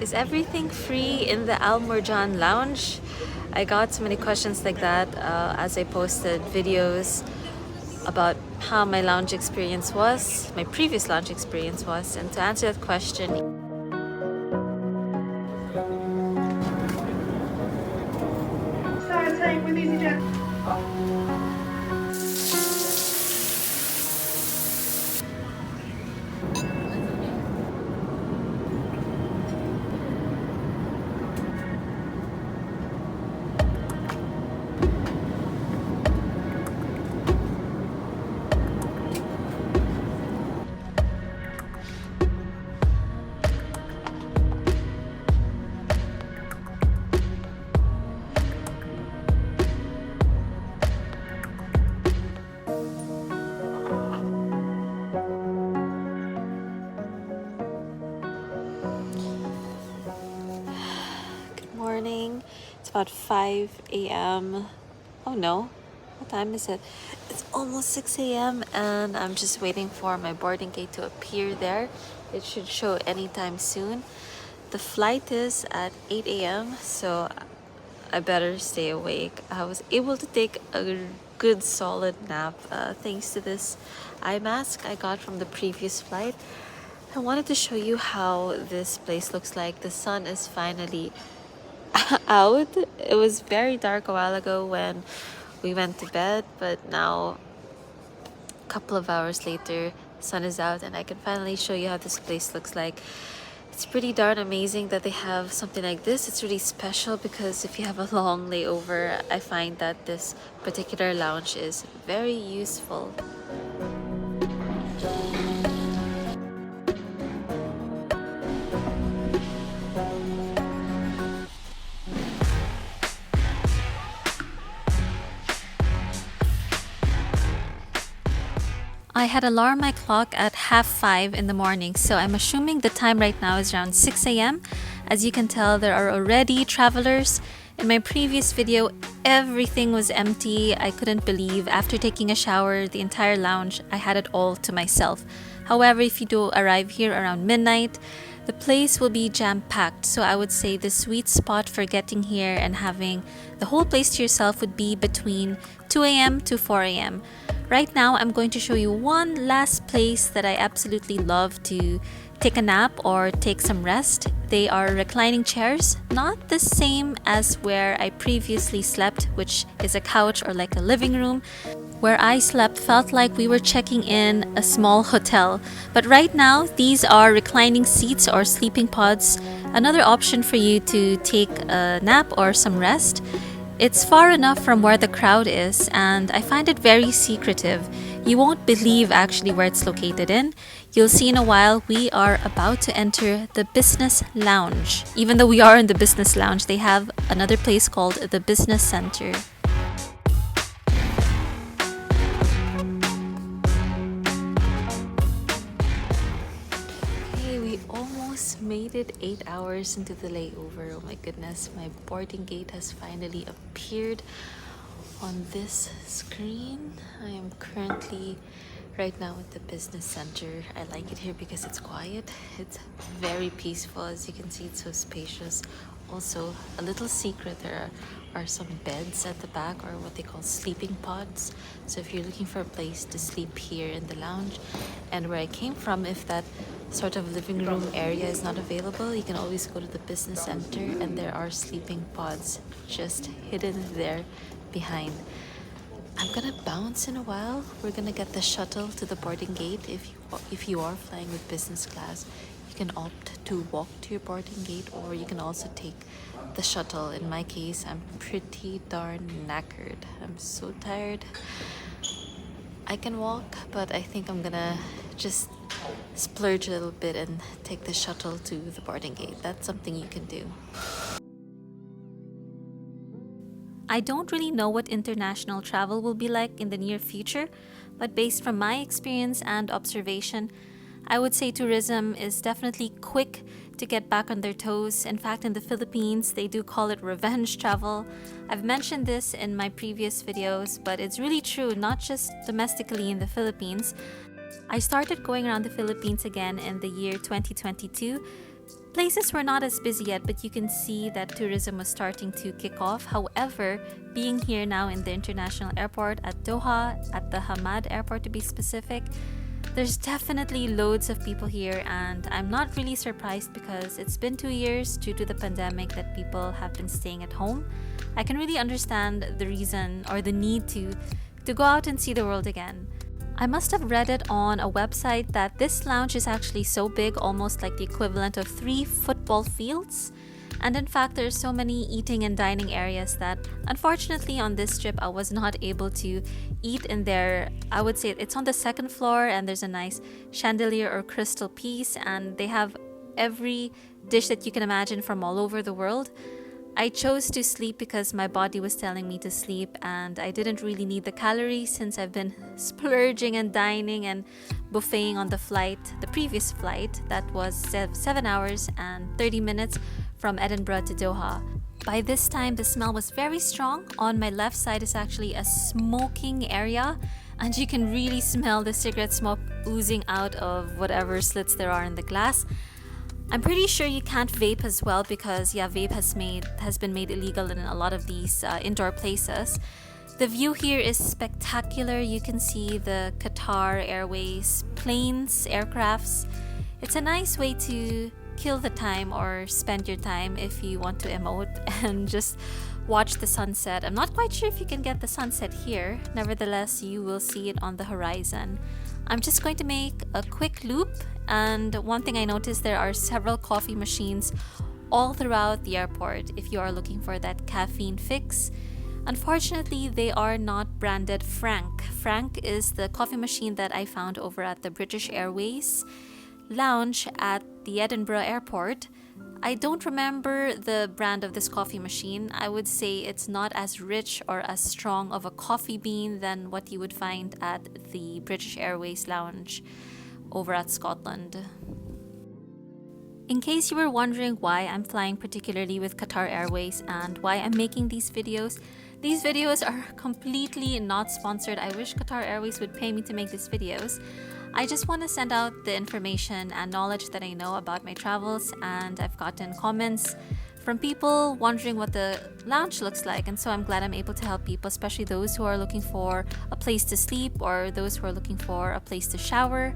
Is everything free in the Al Mourjan lounge? I got so many questions like that as I posted videos about how my lounge experience was, my previous lounge experience was, and to answer that question, Take with EasyJet. morning. It's about 5 a.m. Oh no, what time is it? It's almost 6 a.m. and I'm just waiting for my boarding gate to appear there. It should show anytime soon. The flight is at 8 a.m. so I better stay awake. I was able to take a good solid nap thanks to this eye mask I got from the previous flight. I wanted to show you how this place looks like. The sun is finally out. It was very dark a while ago when we went to bed, but now a couple of hours later, sun is out and I can finally show you how this place looks like. It's pretty darn amazing that they have something like this. It's really special because if you have a long layover, I find that this particular lounge is very useful. I had alarmed my clock at 5:30 in the morning, so I'm assuming the time right now is around 6 a.m. As you can tell, there are already travelers. In my previous video, everything was empty. I couldn't believe after taking a shower, the entire lounge, I had it all to myself. However, if you do arrive here around midnight, the place will be jam-packed. So I would say the sweet spot for getting here and having the whole place to yourself would be between 2 a.m. to 4 a.m. Right now, I'm going to show you one last place that I absolutely love to take a nap or take some rest. They are reclining chairs, not the same as where I previously slept, which is a couch or like a living room. Where I slept felt like we were checking in a small hotel. But right now, these are reclining seats or sleeping pods, another option for you to take a nap or some rest. It's far enough from where the crowd is, and I find it very secretive. You won't believe actually where it's located in. You'll see in a while. We are about to enter the business lounge. Even though we are in the business lounge, they have another place called the business center. Made it 8 hours into the layover. Oh my goodness, my boarding gate has finally appeared on this screen. I am currently right now at the business center. I like it here because it's quiet. It's very peaceful. As you can see, it's so spacious. Also, a little secret, there are some beds at the back, or what they call sleeping pods. So if you're looking for a place to sleep here in the lounge, and where I came from, if that sort of living room area is not available, you can always go to the business center and there are sleeping pods just hidden there behind. I'm gonna bounce in a while. We're gonna get the shuttle to the boarding gate. If you are flying with business class, you can opt to walk to your boarding gate, or you can also take the shuttle. In my case, I'm pretty darn knackered. I'm so tired. I can walk, but I think I'm gonna just splurge a little bit and take the shuttle to the boarding gate. That's something you can do. I don't really know what international travel will be like in the near future, but based from my experience and observation, I would say tourism is definitely quick to get back on their toes. In fact, in the Philippines, they do call it revenge travel. I've mentioned this in my previous videos, but it's really true, not just domestically in the Philippines. I started going around the Philippines again in the year 2022 Places were not as busy yet, but you can see that tourism was starting to kick off. However, being here now in the international airport at Doha, at the Hamad airport to be specific, there's definitely loads of people here, and I'm not really surprised because it's been 2 years due to the pandemic that people have been staying at home. I can really understand the reason or the need to go out and see the world again. I must have read it on a website that this lounge is actually so big, almost like the equivalent of 3 football fields. And in fact, there's so many eating and dining areas that unfortunately on this trip I was not able to eat in there. I would say it's on the 2nd floor and there's a nice chandelier or crystal piece, and they have every dish that you can imagine from all over the world. I chose to sleep because my body was telling me to sleep, and I didn't really need the calories since I've been splurging and dining and buffeting on the previous flight that was 7 hours and 30 minutes from Edinburgh to Doha. By this time, the smell was very strong. On my left side is actually a smoking area, and you can really smell the cigarette smoke oozing out of whatever slits there are in the glass. I'm pretty sure you can't vape as well because vape has been made illegal in a lot of these indoor places. The view here is spectacular. You can see the Qatar Airways planes, aircrafts. It's a nice way to kill the time or spend your time if you want to emote and just watch the sunset. I'm not quite sure if you can get the sunset here. Nevertheless, you will see it on the horizon. I'm just going to make a quick loop, and one thing I noticed, there are several coffee machines all throughout the airport if you are looking for that caffeine fix. Unfortunately, they are not branded Frank. Frank is the coffee machine that I found over at the British Airways lounge at the Edinburgh airport. I don't remember the brand of this coffee machine. I would say it's not as rich or as strong of a coffee bean than what you would find at the British Airways lounge over at Scotland. In case you were wondering why I'm flying particularly with Qatar Airways and why I'm making these videos are completely not sponsored. I wish Qatar Airways would pay me to make these videos. I just want to send out the information and knowledge that I know about my travels, and I've gotten comments from people wondering what the lounge looks like, and so I'm glad I'm able to help people, especially those who are looking for a place to sleep or those who are looking for a place to shower.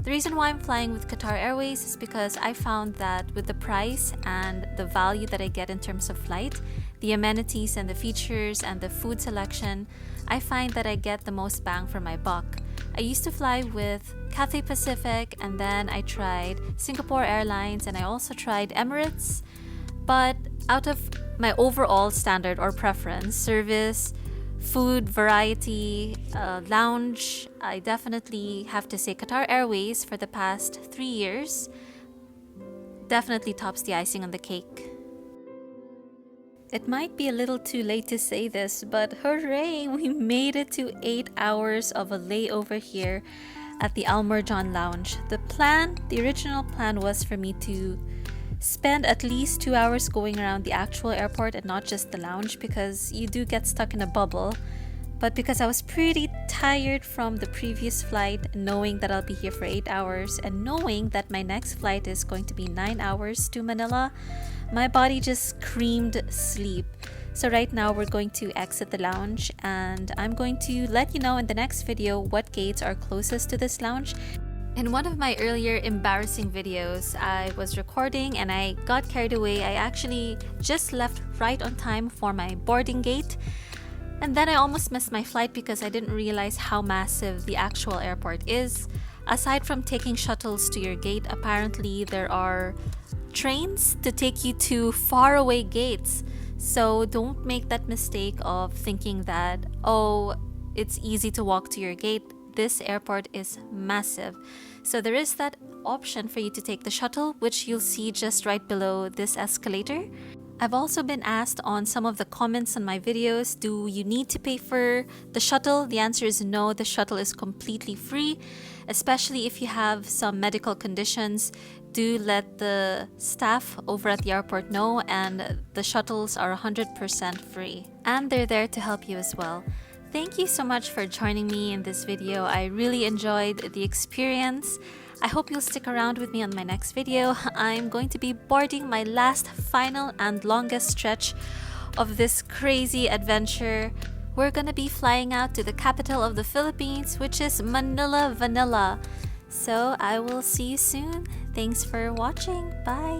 The reason why I'm flying with Qatar Airways is because I found that with the price and the value that I get in terms of flight, the amenities and the features and the food selection, I find that I get the most bang for my buck. I used to fly with Cathay Pacific, and then I tried Singapore Airlines, and I also tried Emirates. But out of my overall standard or preference, service, food, variety, lounge, I definitely have to say Qatar Airways for the past 3 years definitely tops the icing on the cake. It might be a little too late to say this, but hooray! We made it to 8 hours of a layover here at the Mourjan lounge. The original plan was for me to spend at least 2 hours going around the actual airport and not just the lounge, because you do get stuck in a bubble. But because I was pretty tired from the previous flight, knowing that I'll be here for 8 hours and knowing that my next flight is going to be 9 hours to Manila, my body just screamed sleep. So right now we're going to exit the lounge, and I'm going to let you know in the next video what gates are closest to this lounge. In one of my earlier embarrassing videos, I was recording and I got carried away. I actually just left right on time for my boarding gate, and then I almost missed my flight because I didn't realize how massive the actual airport is. Aside from taking shuttles to your gate, apparently there are trains to take you to faraway gates. So don't make that mistake of thinking that, oh, it's easy to walk to your gate. This airport is massive. So there is that option for you to take the shuttle, which you'll see just right below this escalator. I've also been asked on some of the comments on my videos, do you need to pay for the shuttle? The answer is no, the shuttle is completely free, especially if you have some medical conditions. Do let the staff over at the airport know, and the shuttles are 100% free. And they're there to help you as well. Thank you so much for joining me in this video. I really enjoyed the experience. I hope you'll stick around with me on my next video. I'm going to be boarding my last, final, and longest stretch of this crazy adventure. We're gonna be flying out to the capital of the Philippines, which is Manila, Vanilla. So I will see you soon. Thanks for watching. Bye.